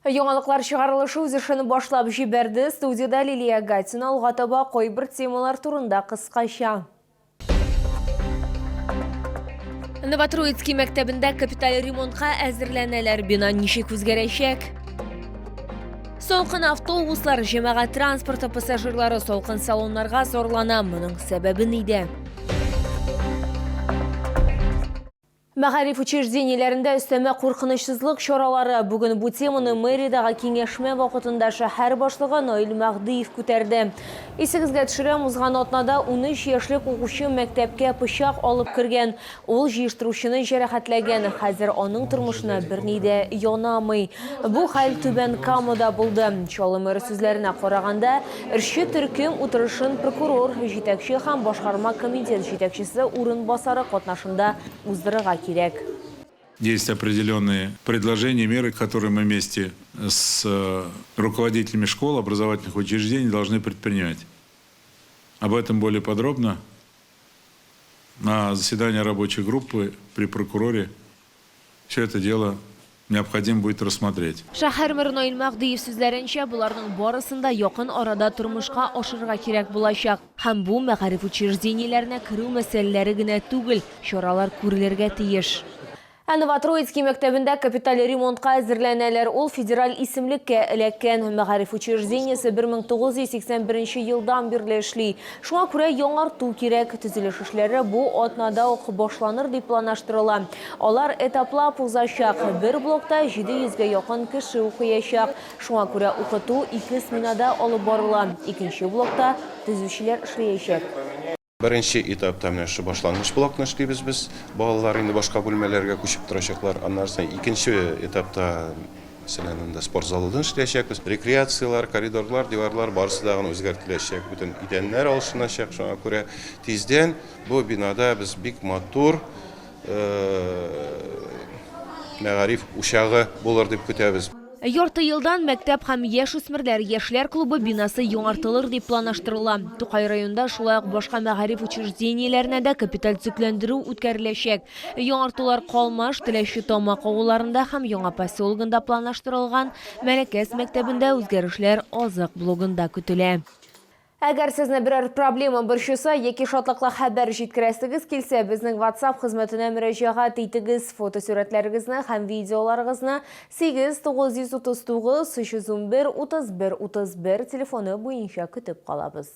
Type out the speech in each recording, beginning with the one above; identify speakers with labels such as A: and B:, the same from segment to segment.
A: Яңалыклар чыгарылышы үз эшен башлап җибәрде. Студияда Лилия Гатина алга таба кайбер темалар турында кыскача. Новотроицкий мәктәбендә капиталь ремонтка әзерләнәләр. Бина ничек үзгәрәчәк? Солкын автобуслар, җәмәгать транспорты пассажирлары солкын салоннарга зорлана. Моның сәбәбе нидә? Мәгариф учреждениеләрендә өстәмә куркынычсызлык чаралары. Бүген бу теманы мэриядәге киңәшмә вакытында шәһәр башлыгы Наил Мәгъдиев күтәрде. Исегезгә төшерәм, узган атнада 13 яшьлек укучы мәктәпкә пычак алып кергән. Ул җыештыручыны җәрәхәтләгән. Хәзер аның тормышына берни дә янамый. Бу хәл Түбән Камада булды. Чалымыр сүзләренә караганда, Ирче төркем утырышын прокурор, җитәкче һәм башкарма комитет җитәкчесе урынбасары катнашында уздырырга кирәк.
B: Есть определенные предложения, меры, которые мы вместе с руководителями школ, образовательных учреждений должны предпринять. Об этом более подробно на заседании рабочей группы при прокуроре. Все это дело необходимо будет рассмотреть.
A: Шәһәр мэры Наил Мәгъдиев сүзләренчә, буларның барысында якын арада тормышка ашырга кирәк булачак. Һәм бу мәгариф учреждениеләренә керү мәсьәләләре генә түгел, чаралар күрелергә тиеш. Новотроицкий мәктәбендә капиталь ремонтка әзерләнәләр. Ул федераль исемлеккә эләккән. Мәгариф учреждениесе 1981 елдан бирле эшли. Шуңа күрә яңарту кирәк. Төзелеш эшләре бу атнада ук башланыр дип планлаштырыла. Алар этаплап узачак. Бер блокта 700-гә якын кеше укыячак. Шуңа күрә укыту 2 сменада алып барыла. Икенче блокта төзүчеләр эшләячәк.
C: Беренче этапта менә шу башлангыч блокны эшлибез без. Балалар инде башка бүлмәләргә күчеп торачаклар. Аннан соң икенче этапта мәсәлән спорт залында эшләячәкбез. Рекреациялар, коридорлар, диварлар барысы да үзгәртеләчәк. Бүтән идәннәр алышыначак. Шуңа күрә тиздән бу бинада без бик матур мәгариф учагы булыр дип көтәбез.
A: Ярты елдан мәктәп һәм яшүсмерләр яшьләр клубы бинасы яңартылыр дип планлаштырыла. Тукай районында шулай ук башка мәгариф учреждениеләренә дә капиталь төзекләндерү үткәреләчәк. Яңартулар Калмаш, Теләче Тамак авылларында һәм Яңа поселогында планлаштырылган. Мәләкәс мәктәбендә үзгәрешләр Азык блогында көтелә. Әгәр сезне берәр проблема борчыса, яки шатлыклы хәбәр җиткерәсегез килсә, безнең WhatsApp хезмәтенә мөрәҗәгать итегез. Фотосурәтләрегезне һәм видеоларыгызны 8939 311 31 31 телефоны буенча көтеп калабыз.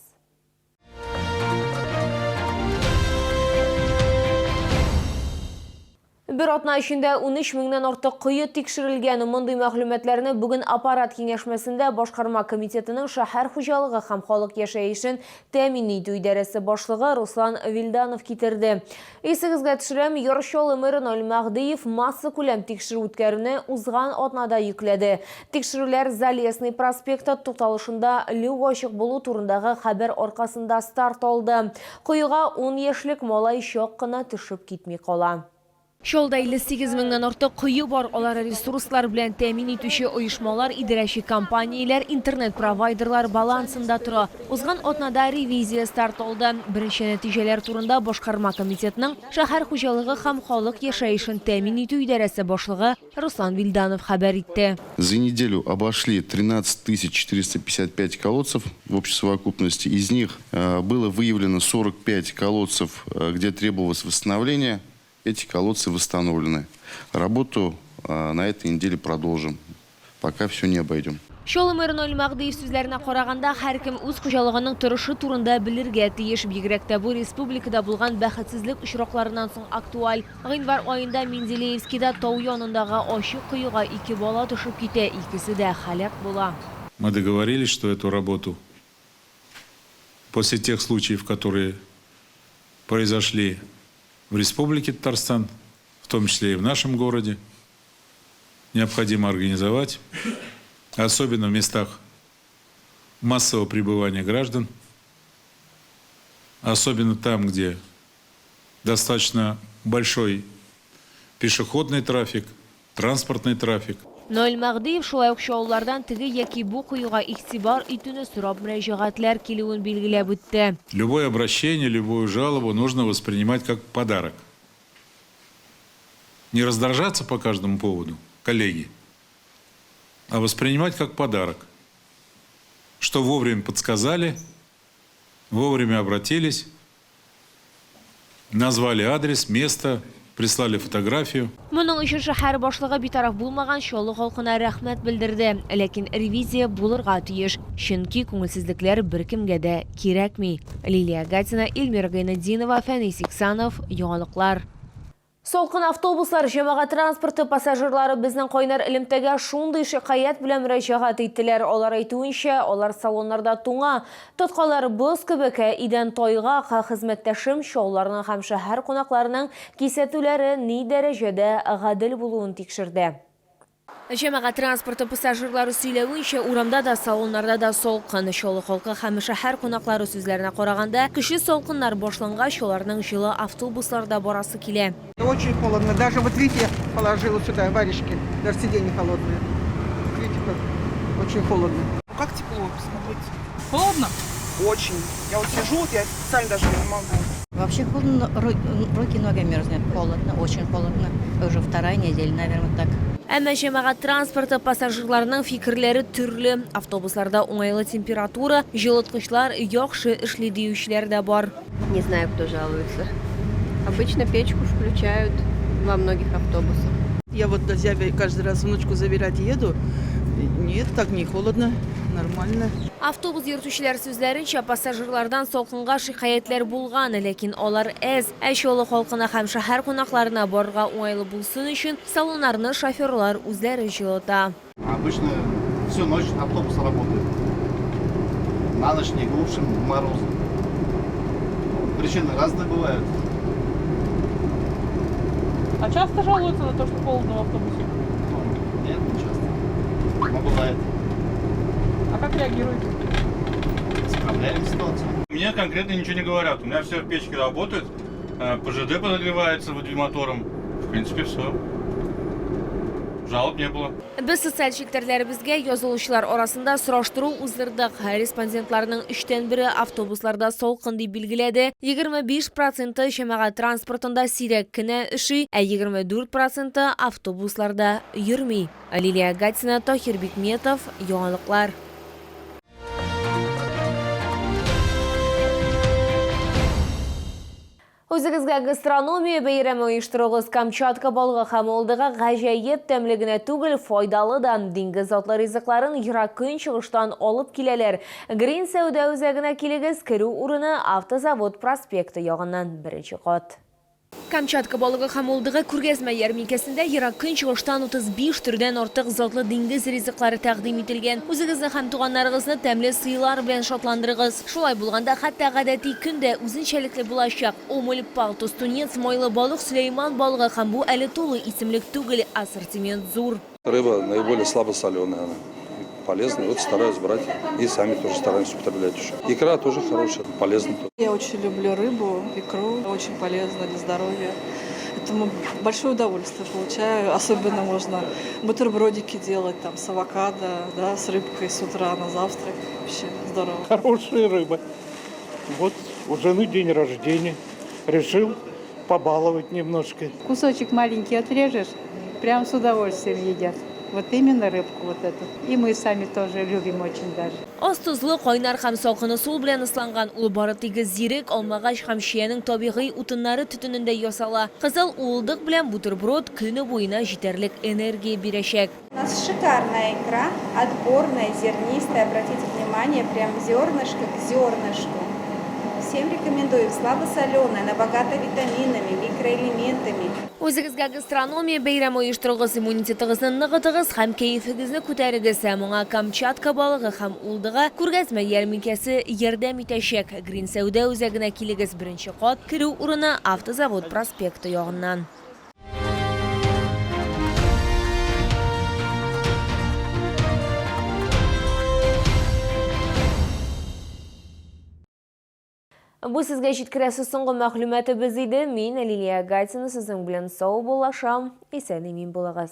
A: Bir атна içində 13 меңнән артык кое тикшерелгән. Мондый мәгълүматларны бүген аппарат киңәшмәсендә башкарма комитетының шәһәр хуҗалыгы һәм халык яшәешен тәэмин итү идарәсе башлыгы Руслан Вилданов китерде. Исегезгә төшерәм, Яршалы мэры Наил Мәгъдиев масса күләм тикшерү үткәрүне узган атнада йөкләде. Тикшерүләр Залесный проспекты тукталышында люк ачык булу турындагы хәбәр аркасында старт алды. Куюга 10 яшьлек малай чак кына төшеп китми кала. Шолда 58 меңнән артык кое бар. Алар ресурслар белән тәэмин итүче оешмалар, идарәче компанияләр, интернет-провайдерлар балансында тора. Узган атнада ревизия старт алды. Беренче нәтиҗәләр турында башкарма комитетының шәһәр хуҗалыгы һәм халык яшәешен тәэмин итү идарәсе башлыгы Руслан Вилданов хәбәр итте.
D: За неделю обошли 13 455 колодцев в общей совокупности. Из них было выявлено 45 колодцев, где требовалось восстановление. Эти колодцы восстановлены. Работу на этой неделе продолжим, пока все не обойдем.
A: Шолы мэр Наил Мәгъдиев сүзләренә караганда, һәркем үз хуҗалыгының торышы турында белергә тиеш. Бигрәк тә бу республикада булган бәхетсезлек очракларыннан соң актуаль. Гыйнвар айында Менделеевскида тау янындагы ачык коега 2 бала төшеп китә, икесе дә һәлак була.
B: Мы договорились, что эту работу после тех случаев, которые произошли в Республике Татарстан, в том числе и в нашем городе, необходимо организовать, особенно в местах массового пребывания граждан, особенно там, где достаточно большой пешеходный трафик, транспортный трафик.
A: Наил Мәгъдиев шулай ук шаулардан теге яки бу куюга игътибар итүне сорап мөрәҗәгатьләр килүен билгеләп үтте.
B: Любое обращение, любую жалобу нужно воспринимать как подарок. Не раздражаться по каждому поводу, коллеги. а воспринимать как подарок. Что вовремя подсказали, вовремя обратились, назвали адрес, место, прислали фотографию.
A: Моның өчен шәһәр башлыгы битараф булмаган Чаллы халкына рәхмәт белдерде. Ләкин ревизия булырга тиеш. Чөнки күңелсезлекләр беркемгә дә кирәкми. Лилия Гатина, Эльмира Гайнетдинова, Фәнис Иксанов, Яңалыклар. Солқын автобуслар җәмәгать транспорты пассажирлары безнең кайнар элемтәгә шундый шикаят белән мөрәҗәгать иттеләр. Алар әйтүенчә, алар салоннарда туңа, тоткалары боз кебек, идән тайга, хезмәттәшем шауларның һәм шәһәр кунакларының кисәтүләре ни дәрәҗәдә гадел булуын тикшерде. Җәмәгать транспорты пассажирлары сөйләвенчә, урамда да, салоннарда да солкын. Чаллы халкы һәм шәһәр кунаклары сүзләренә караганда, кеше солкыннар башлангач, аларның җылы автобусларда барасы килә.
E: Очень холодно. Даже вот видите, положила сюда варежки. Даже сиденья холодные. Видите, как очень холодно.
F: Как тепло, посмотрите. Холодно? Очень. Я вот сижу, вот я специально даже не могу.
G: Вообще холодно, руки, ноги мерзнет. Холодно, очень холодно. Уже вторая неделя, наверное, так.
A: Әмма җәмәгать транспорты пассажирларының фикерләре төрле. Автобусларда уңайлы температура, җылыткычлар яхшы эшли диючеләр дә бар.
H: Не знаю, кто жалуется. Обычно печку включают во многих автобусах.
E: Я вот до зяви каждый раз внучку забирать еду. Нет, так не холодно, нормально.
A: Автобус йөртүчеләр сүзләренчә, пассажирлардан салкынга шикаятьләр булган, ләкин алар әз. Чаллы халкына һәм шәһәр кунакларына барырга уңайлы булсын өчен салоннарны шоферлар үзләре җылыта.
I: Обычно всю ночь автобус работает. На ночь не глушим, мороз. Причины разные бывают.
F: А часто жалуются на то, что холодно в автобусе?
I: Нет, не часто. Но бывает.
F: А как реагируете?
I: Справляем ситуацию.
J: Мне конкретно ничего не говорят. У меня все в печке работают, ПЖД подогревается мотором. В принципе, все. Жалоб не было.
A: Без социаль челтәрләребезгә язылучылар арасында сораштыру уздырдык. Респондентларның 3тән 1 автобусларда салкын дип билгеләде. 25% җәмәгать транспортында сирәк кенә эши, 24% автобусларда йөрми. Лилия Гатина, Тахир Бикметов, Яңалыклар. Үзегезгә гастрономия бәйрәме оештырыгыз. Камчатка балыгы һәм Олдыга гаҗәеп тәмлегенә түгел, файдалы да диңгез атлы ризыкларын ерак көнчыгыштан алып киләләр. Грин сәүдә үзәгенә килегез, керү урыны Автозавод проспекты ягыннан 1-нче кат. Камчатка балыгы һәм Олдыга күргәзмә ярминкәсендә ерак көнчыгыштан 35 төрдән артык затлы диңгез ризыклары тәкъдим ителгән. Үзегезне һәм туганнарыгызны тәмле сыйлар белән шатландырыгыз. Шулай булганда хәтта гадәти көндә үзенчәлекле булачак. Омуль, палтус, тунец, майлы балык, Сөләйман балыгы һәм бу әле тулы исемлек түгел, ассортимент зур.
K: Рыба наиболее слабосоленая, она полезная. Вот стараюсь брать и сами тоже стараемся употреблять еще. Икра тоже хорошая, полезная.
L: Я очень люблю рыбу, икру, очень полезно для здоровья. Это большое удовольствие получаю. Особенно можно бутербродики делать там с авокадо, да, с рыбкой с утра на завтрак. Вообще здорово.
M: Хорошая рыба. Вот у жены день рождения. Решил побаловать немножко.
L: Кусочек маленький отрежешь, прям с удовольствием едят. Вот именно рыбку вот эту. И мы сами тоже любим очень даже.
A: Астузлы кайнар һәм салкыны сул белән ысланган ул бары тигез зирек, алмагач һәм шиянең табигый утыннары төтенендә ясала. Кызыл уылдык белән бутерброд көне буена җитәрлек энергия бирәчәк.
N: У нас шикарная икра, отборная, зернистая. Обратите внимание, прям зернышко к зернышку. Всем рекомендую. Слабосоленая, она богата витаминами, микроэлементами.
A: Үзегезгә гастрономия бәйрәме оештырыгыз, иммунитетыгызны ныгытыгыз һәм кәефегезне күтәрегез. Моңа Камчатка балыгы һәм Улдыга күргәзмә ярминкәсе ярдәм итәчәк. Грин сәүдә үзәгенә килегез, 1-нче кат, керү урыны Автозавод проспекты ягыннан. Бу сезгә җиткерәсе соңгы мәгълүматыбыз иде. Мин Лилия Гатина, сезнең белән сау булашам. Исән-имин булыгыз.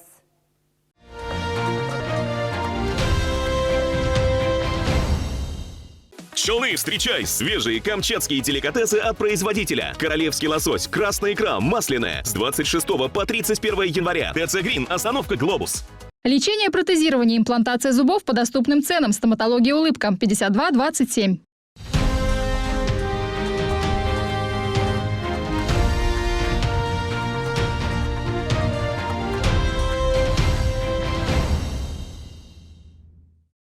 O: Челны, встречай! Свежие камчатские деликатесы от производителя. Королевский лосось, красная икра, масляная. С 26 по 31 января. ТЦ Грин, остановка Глобус.
P: Лечение, протезирование, имплантация зубов по доступным ценам. Стоматология «Улыбка» 52 27.